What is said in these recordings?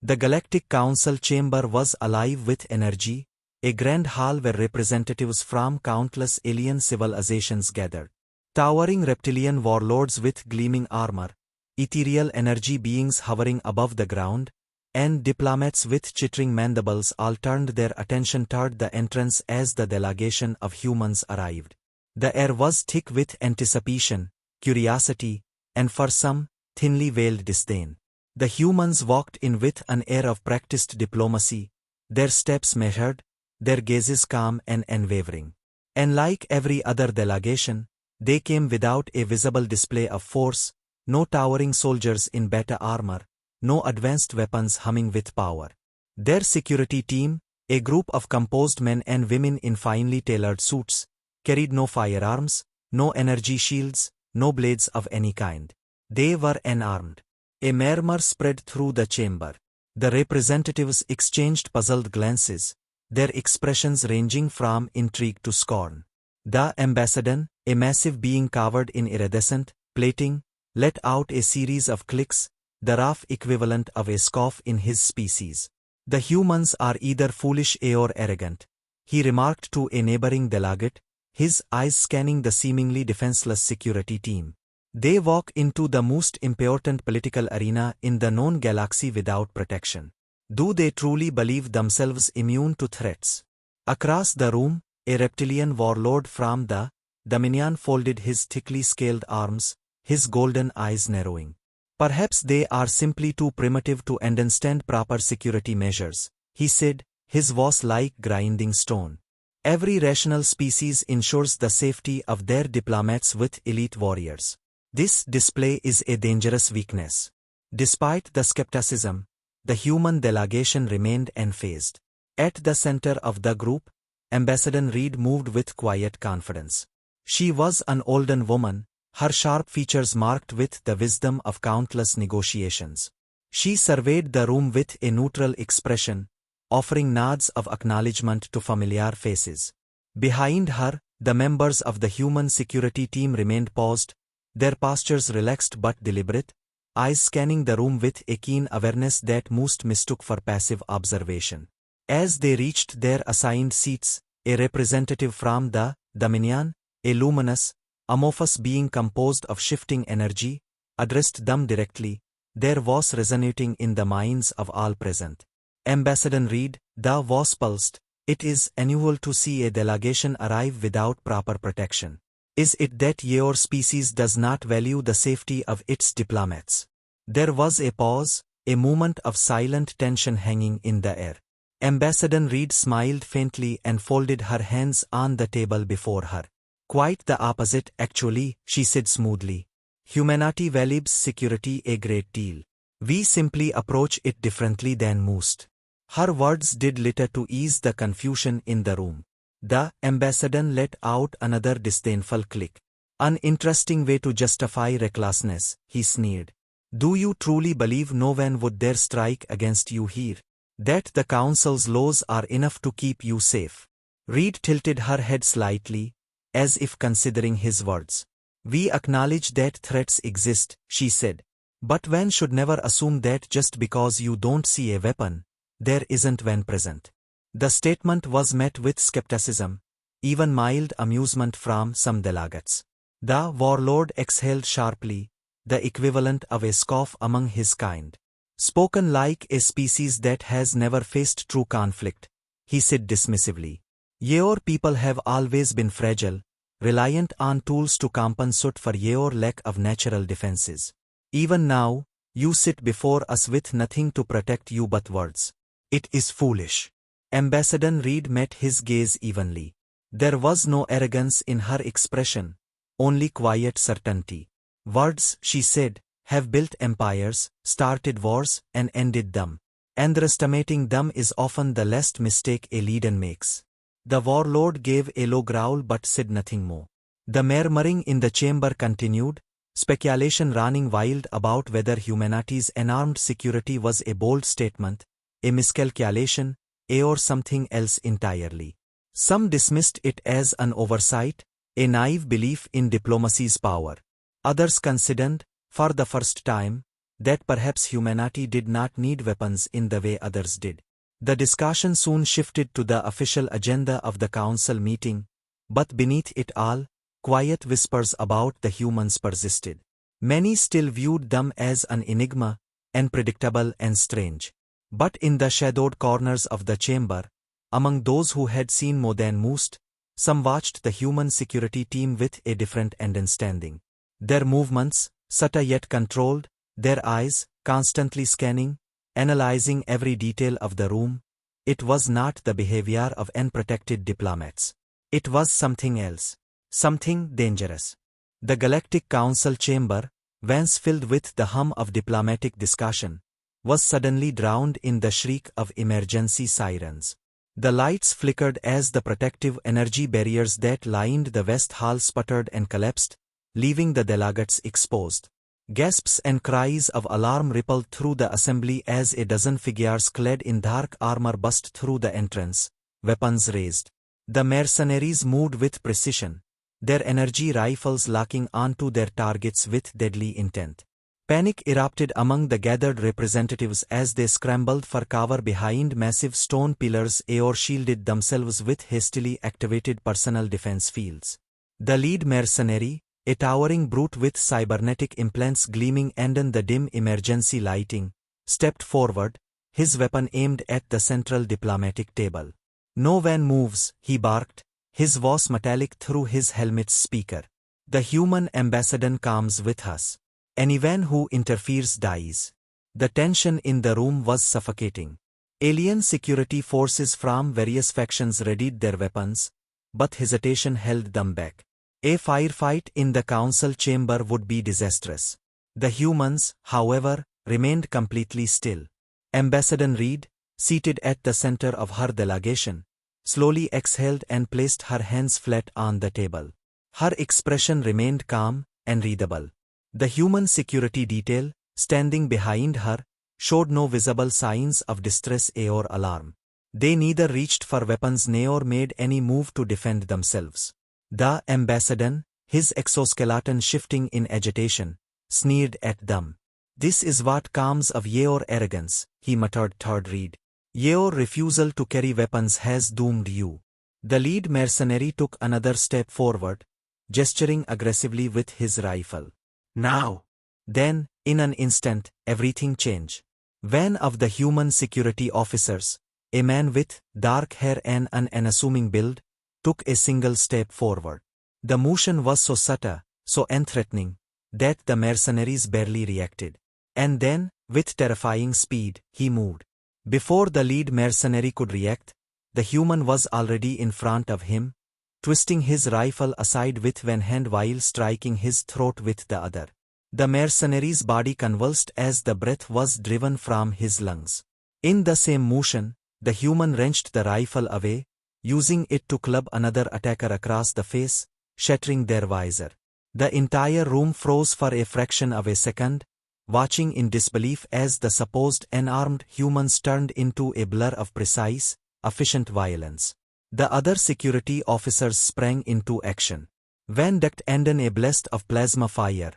The Galactic Council chamber was alive with energy, a grand hall where representatives from countless alien civilizations gathered. Towering reptilian warlords with gleaming armor, ethereal energy beings hovering above the ground, and diplomats with chittering mandibles all turned their attention toward the entrance as the delegation of humans arrived. The air was thick with anticipation, curiosity, and for some, thinly veiled disdain. The humans walked in with an air of practiced diplomacy, their steps measured, their gazes calm and unwavering. And like every other delegation, they came without a visible display of force, no towering soldiers in better armor, no advanced weapons humming with power. Their security team, a group of composed men and women in finely tailored suits, carried no firearms, no energy shields, no blades of any kind. They were unarmed. A murmur spread through the chamber. The representatives exchanged puzzled glances, their expressions ranging from intrigue to scorn. The ambassador, a massive being covered in iridescent plating, let out a series of clicks, the rough equivalent of a scoff in his species. The humans are either foolish or arrogant, he remarked to a neighboring delegate, his eyes scanning the seemingly defenseless security team. They walk into the most important political arena in the known galaxy without protection. Do they truly believe themselves immune to threats? Across the room, a reptilian warlord from the Dominion folded his thickly scaled arms, his golden eyes narrowing. Perhaps they are simply too primitive to understand proper security measures, he said, his voice like grinding stone. Every rational species ensures the safety of their diplomats with elite warriors. This display is a dangerous weakness. Despite the skepticism, the human delegation remained unfazed. At the center of the group, Ambassador Reed moved with quiet confidence. She was an older woman, her sharp features marked with the wisdom of countless negotiations. She surveyed the room with a neutral expression, offering nods of acknowledgement to familiar faces. Behind her, the members of the human security team remained paused, their postures relaxed but deliberate, eyes scanning the room with a keen awareness that most mistook for passive observation. As they reached their assigned seats, a representative from the Dominion, a luminous, amorphous being composed of shifting energy, addressed them directly, their voice resonating in the minds of all present. Ambassador Reed, the voice pulsed, it is unusual to see a delegation arrive without proper protection. Is it that your species does not value the safety of its diplomats? There was a pause, a moment of silent tension hanging in the air. Ambassador Reed smiled faintly and folded her hands on the table before her. Quite the opposite, actually, she said smoothly. Humanity values security a great deal. We simply approach it differently than most. Her words did little to ease the confusion in the room. The ambassador let out another disdainful click. An interesting way to justify recklessness, he sneered. Do you truly believe no one would dare strike against you here? That the council's laws are enough to keep you safe? Reed tilted her head slightly, as if considering his words. We acknowledge that threats exist, she said. But one should never assume that just because you don't see a weapon, there isn't one present. The statement was met with skepticism, even mild amusement from some delegates. The warlord exhaled sharply, the equivalent of a scoff among his kind. Spoken like a species that has never faced true conflict, he said dismissively. Your people have always been fragile, reliant on tools to compensate for your lack of natural defenses. Even now, you sit before us with nothing to protect you but words. It is foolish. Ambassador Reed met his gaze evenly. There was no arrogance in her expression, only quiet certainty. Words, she said, have built empires, started wars, and ended them. Underestimating them is often the last mistake a leader makes. The warlord gave a low growl but said nothing more. The murmuring in the chamber continued, speculation running wild about whether humanity's unarmed security was a bold statement, a miscalculation, or something else entirely. Some dismissed it as an oversight, a naive belief in diplomacy's power. Others considered, for the first time, that perhaps humanity did not need weapons in the way others did. The discussion soon shifted to the official agenda of the council meeting, but beneath it all, quiet whispers about the humans persisted. Many still viewed them as an enigma, unpredictable and strange. But in the shadowed corners of the chamber, among those who had seen more than most, some watched the human security team with a different understanding. Their movements, subtle yet controlled, their eyes, constantly scanning, analyzing every detail of the room, it was not the behavior of unprotected diplomats. It was something else. Something dangerous. The Galactic Council chamber, once filled with the hum of diplomatic discussion, was suddenly drowned in the shriek of emergency sirens. The lights flickered as the protective energy barriers that lined the West Hall sputtered and collapsed, leaving the delegates exposed. Gasps and cries of alarm rippled through the assembly as a dozen figures clad in dark armor burst through the entrance, weapons raised. The mercenaries moved with precision, their energy rifles locking onto their targets with deadly intent. Panic erupted among the gathered representatives as they scrambled for cover behind massive stone pillars or shielded themselves with hastily activated personal defense fields. The lead mercenary, a towering brute with cybernetic implants gleaming under the dim emergency lighting, stepped forward, his weapon aimed at the central diplomatic table. "No one moves," he barked, his voice metallic through his helmet's speaker. "The human ambassador comes with us. Anyone who interferes dies." The tension in the room was suffocating. Alien security forces from various factions readied their weapons, but hesitation held them back. A firefight in the council chamber would be disastrous. The humans, however, remained completely still. Ambassador Reed, seated at the center of her delegation, slowly exhaled and placed her hands flat on the table. Her expression remained calm and readable. The human security detail, standing behind her, showed no visible signs of distress or alarm. They neither reached for weapons nor made any move to defend themselves. The ambassador, his exoskeleton shifting in agitation, sneered at them. "This is what comes of your arrogance," he muttered toward Reed. "Your refusal to carry weapons has doomed you." The lead mercenary took another step forward, gesturing aggressively with his rifle. "Now!" Then, in an instant, everything changed. One of the human security officers, a man with dark hair and an unassuming build, took a single step forward. The motion was so subtle, so unthreatening, that the mercenaries barely reacted. And then, with terrifying speed, he moved. Before the lead mercenary could react, the human was already in front of him, twisting his rifle aside with one hand while striking his throat with the other. The mercenary's body convulsed as the breath was driven from his lungs. In the same motion, the human wrenched the rifle away, using it to club another attacker across the face, shattering their visor. The entire room froze for a fraction of a second, watching in disbelief as the supposed unarmed humans turned into a blur of precise, efficient violence. The other security officers sprang into action. Van ducked under a blast of plasma fire,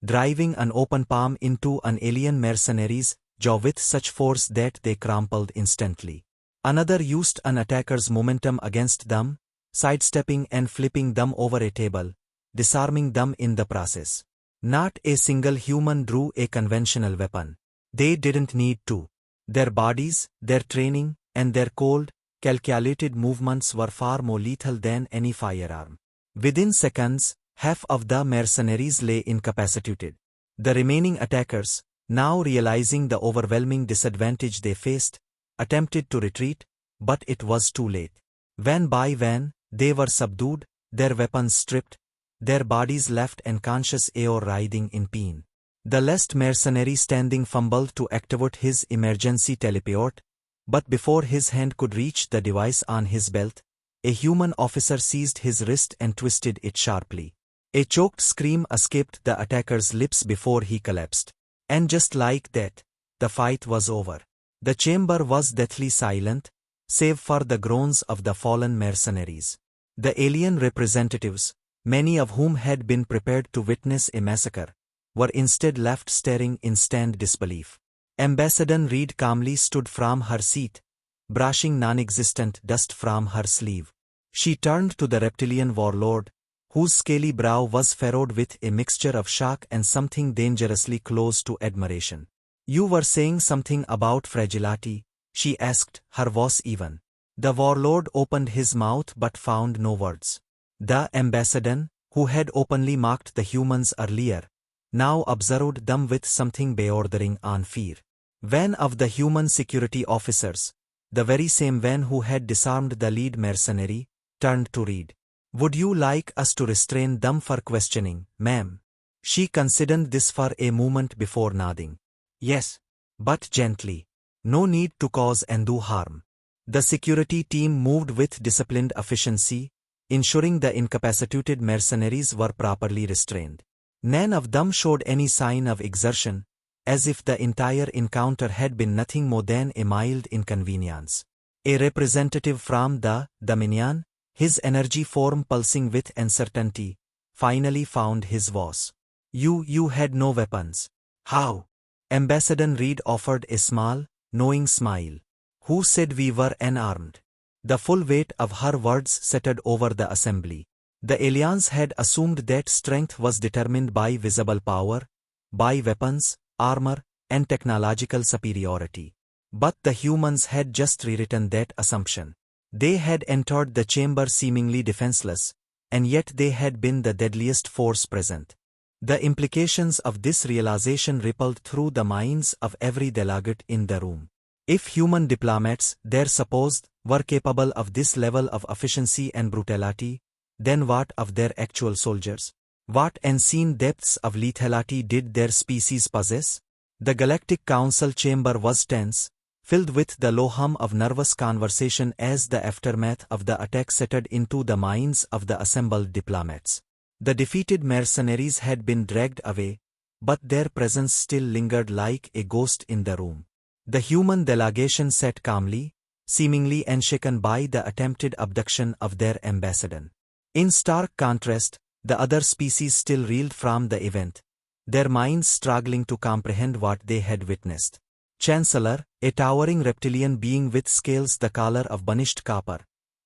driving an open palm into an alien mercenary's jaw with such force that they crumpled instantly. Another used an attacker's momentum against them, sidestepping and flipping them over a table, disarming them in the process. Not a single human drew a conventional weapon. They didn't need to. Their bodies, their training, and their cold, calculated movements were far more lethal than any firearm. Within seconds, half of the mercenaries lay incapacitated. The remaining attackers, now realizing the overwhelming disadvantage they faced, attempted to retreat, but it was too late. One by one, they were subdued, their weapons stripped, their bodies left unconscious or writhing in pain. The last mercenary standing fumbled to activate his emergency teleport, but before his hand could reach the device on his belt, a human officer seized his wrist and twisted it sharply. A choked scream escaped the attacker's lips before he collapsed. And just like that, the fight was over. The chamber was deathly silent, save for the groans of the fallen mercenaries. The alien representatives, many of whom had been prepared to witness a massacre, were instead left staring in stunned disbelief. Ambassador Reed calmly stood from her seat, brushing non-existent dust from her sleeve. She turned to the reptilian warlord, whose scaly brow was furrowed with a mixture of shock and something dangerously close to admiration. "You were saying something about fragility," she asked, her voice even. The warlord opened his mouth but found no words. The ambassador, who had openly mocked the humans earlier, now observed them with something bordering on fear. One of the human security officers, the very same one who had disarmed the lead mercenary, turned to Reed. "Would you like us to restrain them for questioning, ma'am?" She considered this for a moment before nodding. "Yes. But gently. No need to cause undue harm." The security team moved with disciplined efficiency, ensuring the incapacitated mercenaries were properly restrained. None of them showed any sign of exertion, as if the entire encounter had been nothing more than a mild inconvenience. A representative from the Dominion, his energy form pulsing with uncertainty, finally found his voice. You had no weapons." "How?" Ambassador Reed offered a small, knowing smile. "Who said we were unarmed?" The full weight of her words settled over the assembly. The aliens had assumed that strength was determined by visible power, by weapons, armor, and technological superiority. But the humans had just rewritten that assumption. They had entered the chamber seemingly defenseless, and yet they had been the deadliest force present. The implications of this realization rippled through the minds of every delegate in the room. If human diplomats, they're supposed, were capable of this level of efficiency and brutality, then what of their actual soldiers? What unseen depths of lethality did their species possess? The Galactic Council chamber was tense, filled with the low hum of nervous conversation as the aftermath of the attack settled into the minds of the assembled diplomats. The defeated mercenaries had been dragged away, but their presence still lingered like a ghost in the room. The human delegation sat calmly, seemingly unshaken by the attempted abduction of their ambassador. In stark contrast, the other species still reeled from the event, their minds struggling to comprehend what they had witnessed. Chancellor, a towering reptilian being with scales the color of burnished copper,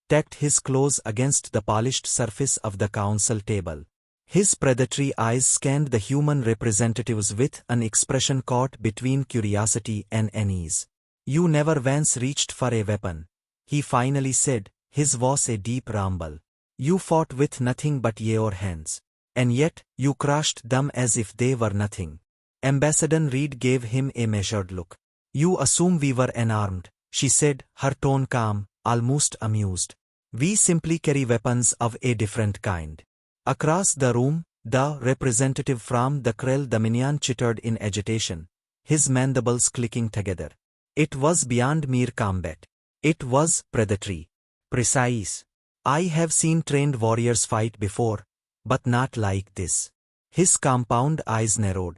tacked his claws against the polished surface of the council table. His predatory eyes scanned the human representatives with an expression caught between curiosity and unease. "You never once reached for a weapon," he finally said, his voice a deep rumble. "You fought with nothing but your hands. And yet, you crushed them as if they were nothing." Ambassador Reed gave him a measured look. "You assume we were unarmed," she said, her tone calm, almost amused. "We simply carry weapons of a different kind." Across the room, the representative from the Krell Dominion chittered in agitation, his mandibles clicking together. It was beyond mere combat. It was predatory. Precise. "I have seen trained warriors fight before, but not like this." His compound eyes narrowed.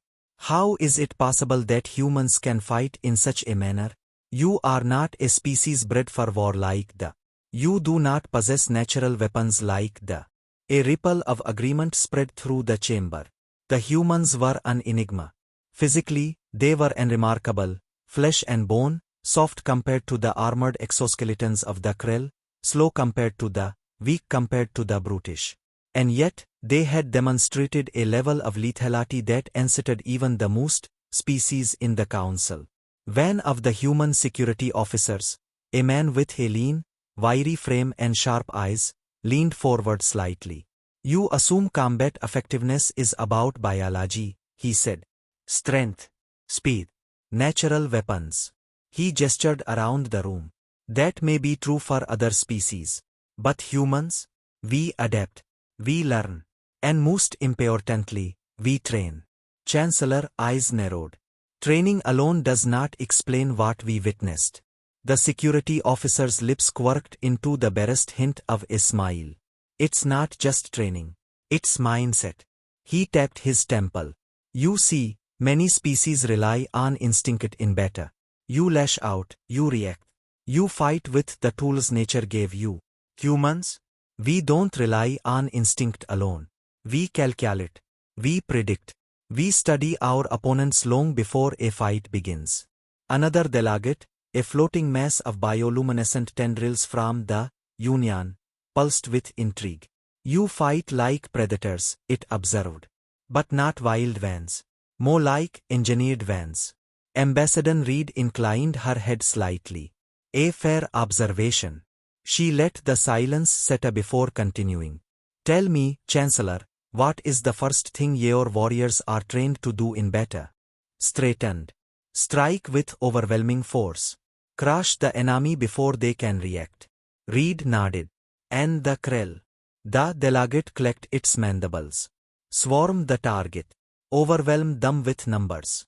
"How is it possible that humans can fight in such a manner? You are not a species bred for war like the. You do not possess natural weapons like the." A ripple of agreement spread through the chamber. The humans were an enigma. Physically, they were unremarkable, flesh and bone, soft compared to the armored exoskeletons of the Krell, slow compared to the, weak compared to the brutish. And yet, they had demonstrated a level of lethality that unseated even the most species in the council. One of the human security officers, a man with a lean, wiry frame and sharp eyes, leaned forward slightly. "You assume combat effectiveness is about biology," he said. "Strength, speed, natural weapons." He gestured around the room. "That may be true for other species. But humans? We adapt. We learn. And most importantly, we train." Chancellor's eyes narrowed. "Training alone does not explain what we witnessed." The security officer's lips quirked into the barest hint of a smile. "It's not just training. It's mindset." He tapped his temple. "You see, many species rely on instinct in battle. You lash out, you react. You fight with the tools nature gave you. Humans? We don't rely on instinct alone. We calculate. We predict. We study our opponents long before a fight begins. Another delegate, a floating mass of bioluminescent tendrils from the Union, pulsed with intrigue. You fight like predators, it observed. But not wild ones. More like engineered ones. Ambassador Reed inclined her head slightly. A fair observation. She let the silence settle before continuing. Tell me, Chancellor, what is the first thing your warriors are trained to do in battle? Straightened. Strike with overwhelming force. Crush the enemy before they can react. Reed nodded. And the Krell. The delegate clacked its mandibles. Swarm the target. Overwhelm them with numbers.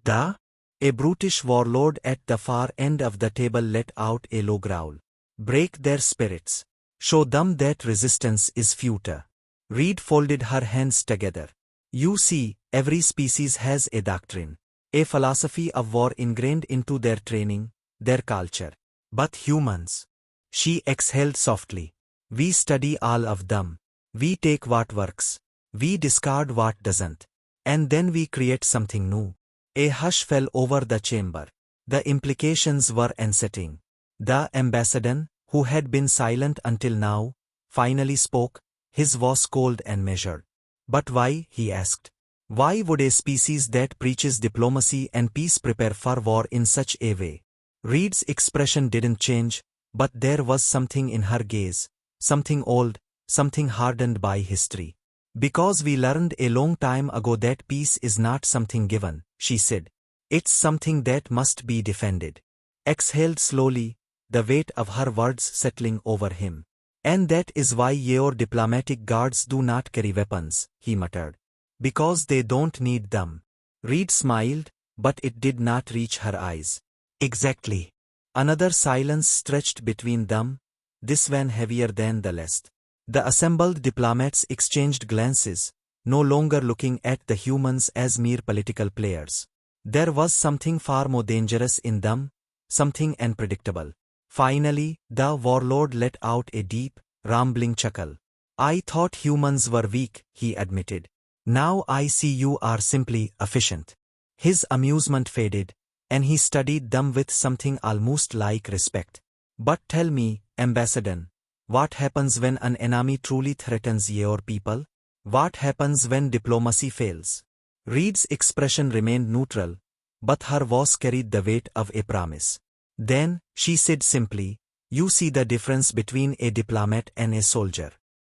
A brutish warlord at the far end of the table let out a low growl. Break their spirits. Show them that resistance is futile. Reed folded her hands together. You see, every species has a doctrine. A philosophy of war ingrained into their training, their culture. But humans. She exhaled softly. We study all of them. We take what works. We discard what doesn't. And then we create something new. A hush fell over the chamber. The implications were unsettling. The ambassador, who had been silent until now, finally spoke, his voice cold and measured. But why, he asked. Why would a species that preaches diplomacy and peace prepare for war in such a way? Reed's expression didn't change, but there was something in her gaze, something old, something hardened by history. Because we learned a long time ago that peace is not something given, she said. It's something that must be defended. Exhaled slowly, the weight of her words settling over him. And that is why your diplomatic guards do not carry weapons, he muttered. Because they don't need them. Reed smiled, but it did not reach her eyes. Exactly. Another silence stretched between them, this one heavier than the last. The assembled diplomats exchanged glances, no longer looking at the humans as mere political players. There was something far more dangerous in them, something unpredictable. Finally, the warlord let out a deep, rumbling chuckle. I thought humans were weak, he admitted. Now I see you are simply efficient. His amusement faded, and he studied them with something almost like respect. But tell me, Ambassador, what happens when an enemy truly threatens your people? What happens when diplomacy fails? Reed's expression remained neutral, but her voice carried the weight of a promise. Then, she said simply, you see the difference between a diplomat and a soldier.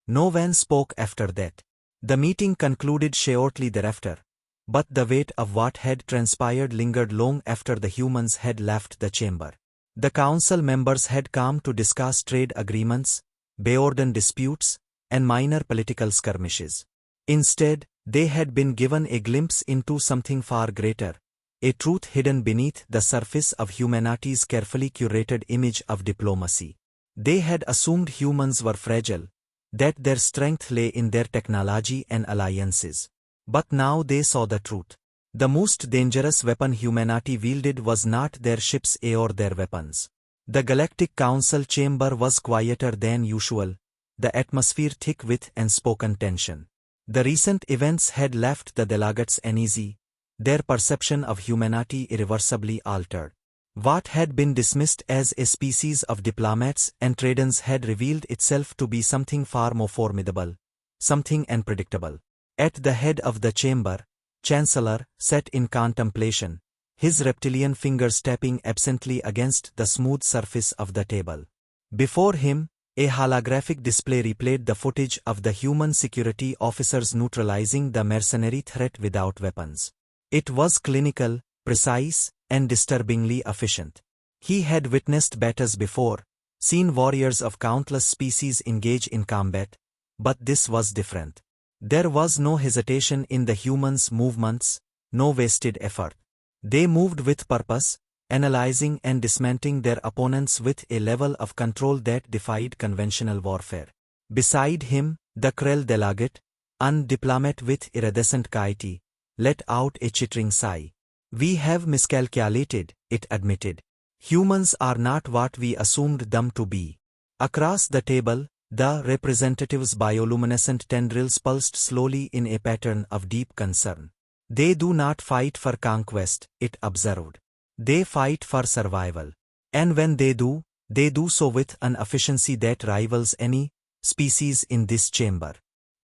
No one spoke after that. The meeting concluded shortly thereafter, but the weight of what had transpired lingered long after the humans had left the chamber. The council members had come to discuss trade agreements, Bayordan disputes, and minor political skirmishes. Instead, they had been given a glimpse into something far greater, a truth hidden beneath the surface of humanity's carefully curated image of diplomacy. They had assumed humans were fragile, that their strength lay in their technology and alliances. But now they saw the truth. The most dangerous weapon humanity wielded was not their ships or their weapons. The Galactic Council chamber was quieter than usual, the atmosphere thick with unspoken tension. The recent events had left the delegates uneasy, their perception of humanity irreversibly altered. What had been dismissed as a species of diplomats and traders had revealed itself to be something far more formidable, something unpredictable. At the head of the chamber, Chancellor sat in contemplation, his reptilian fingers tapping absently against the smooth surface of the table. Before him, a holographic display replayed the footage of the human security officers neutralizing the mercenary threat without weapons. It was clinical, precise, and disturbingly efficient. He had witnessed battles before, seen warriors of countless species engage in combat, but this was different. There was no hesitation in the humans' movements, no wasted effort. They moved with purpose, analyzing and dismantling their opponents with a level of control that defied conventional warfare. Beside him, the Krell delegate, an diplomat with iridescent piety, let out a chittering sigh. We have miscalculated, it admitted. Humans are not what we assumed them to be. Across the table, the representative's bioluminescent tendrils pulsed slowly in a pattern of deep concern. They do not fight for conquest, it observed. They fight for survival. And when they do so with an efficiency that rivals any species in this chamber.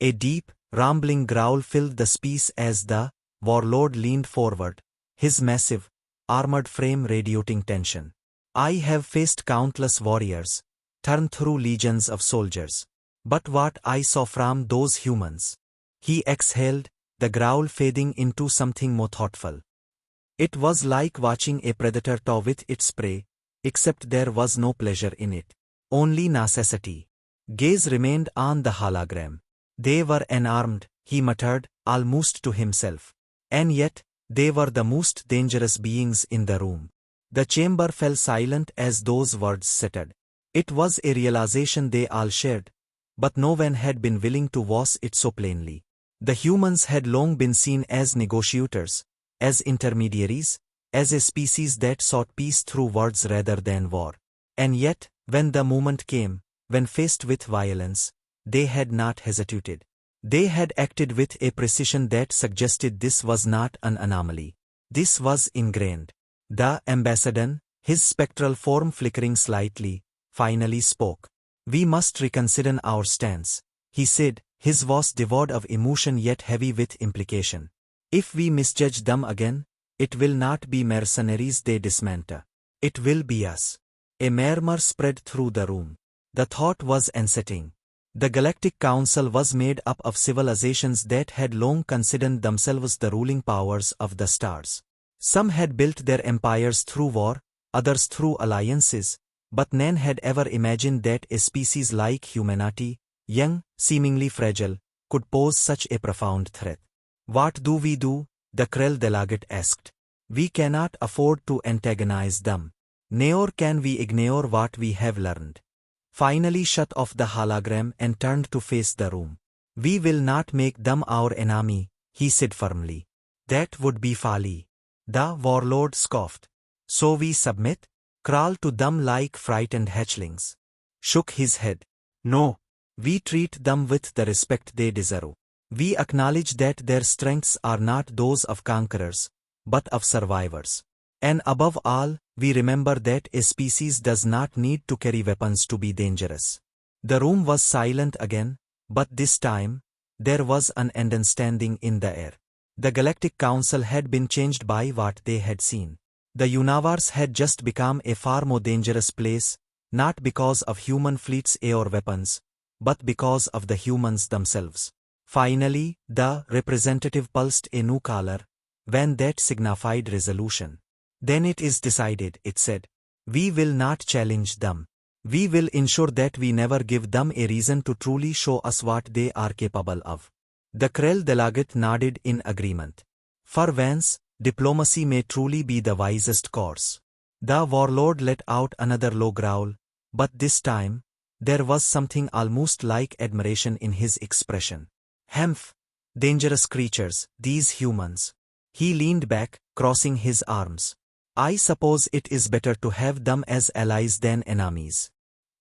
A deep, rumbling growl filled the space as the warlord leaned forward, his massive, armored frame radiating tension. I have faced countless warriors, turned through legions of soldiers. But what I saw from those humans. He exhaled, the growl fading into something more thoughtful. It was like watching a predator toy with its prey, except there was no pleasure in it. Only necessity. Gaze remained on the hologram. They were unarmed, he muttered, almost to himself. And yet, they were the most dangerous beings in the room. The chamber fell silent as those words settled. It was a realization they all shared, but no one had been willing to voice it so plainly. The humans had long been seen as negotiators, as intermediaries, as a species that sought peace through words rather than war. And yet, when the moment came, when faced with violence, they had not hesitated. They had acted with a precision that suggested this was not an anomaly. This was ingrained. The ambassador, his spectral form flickering slightly, finally spoke. We must reconsider our stance, he said, his voice devoid of emotion yet heavy with implication. If we misjudge them again, it will not be mercenaries they dismantle. It will be us. A murmur spread through the room. The thought was unsettling. The Galactic Council was made up of civilizations that had long considered themselves the ruling powers of the stars. Some had built their empires through war, others through alliances, but none had ever imagined that a species like humanity, young, seemingly fragile, could pose such a profound threat. What do we do? The Krell delegate asked. We cannot afford to antagonize them. Nor can we ignore what we have learned. Finally shut off the hologram and turned to face the room. We will not make them our enemy, he said firmly. That would be folly. The warlord scoffed. So we submit? Crawl to them like frightened hatchlings. Shook his head. No. We treat them with the respect they deserve. We acknowledge that their strengths are not those of conquerors, but of survivors. And above all, we remember that a species does not need to carry weapons to be dangerous. The room was silent again, but this time, there was an understanding in the air. The Galactic Council had been changed by what they had seen. The universe had just become a far more dangerous place, not because of human fleets or weapons, but because of the humans themselves. Finally, the representative pulsed a new color, when that signified resolution. Then it is decided, it said. We will not challenge them. We will ensure that we never give them a reason to truly show us what they are capable of. The Krell delegate nodded in agreement. For once, diplomacy may truly be the wisest course. The warlord let out another low growl, but this time, there was something almost like admiration in his expression. Humph! Dangerous creatures, these humans. He leaned back, crossing his arms. I suppose it is better to have them as allies than enemies.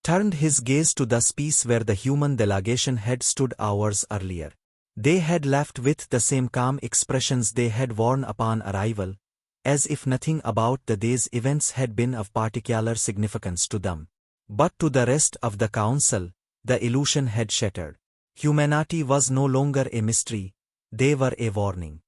Turned his gaze to the space where the human delegation had stood hours earlier. They had left with the same calm expressions they had worn upon arrival, as if nothing about the day's events had been of particular significance to them. But to the rest of the council, the illusion had shattered. Humanity was no longer a mystery, they were a warning.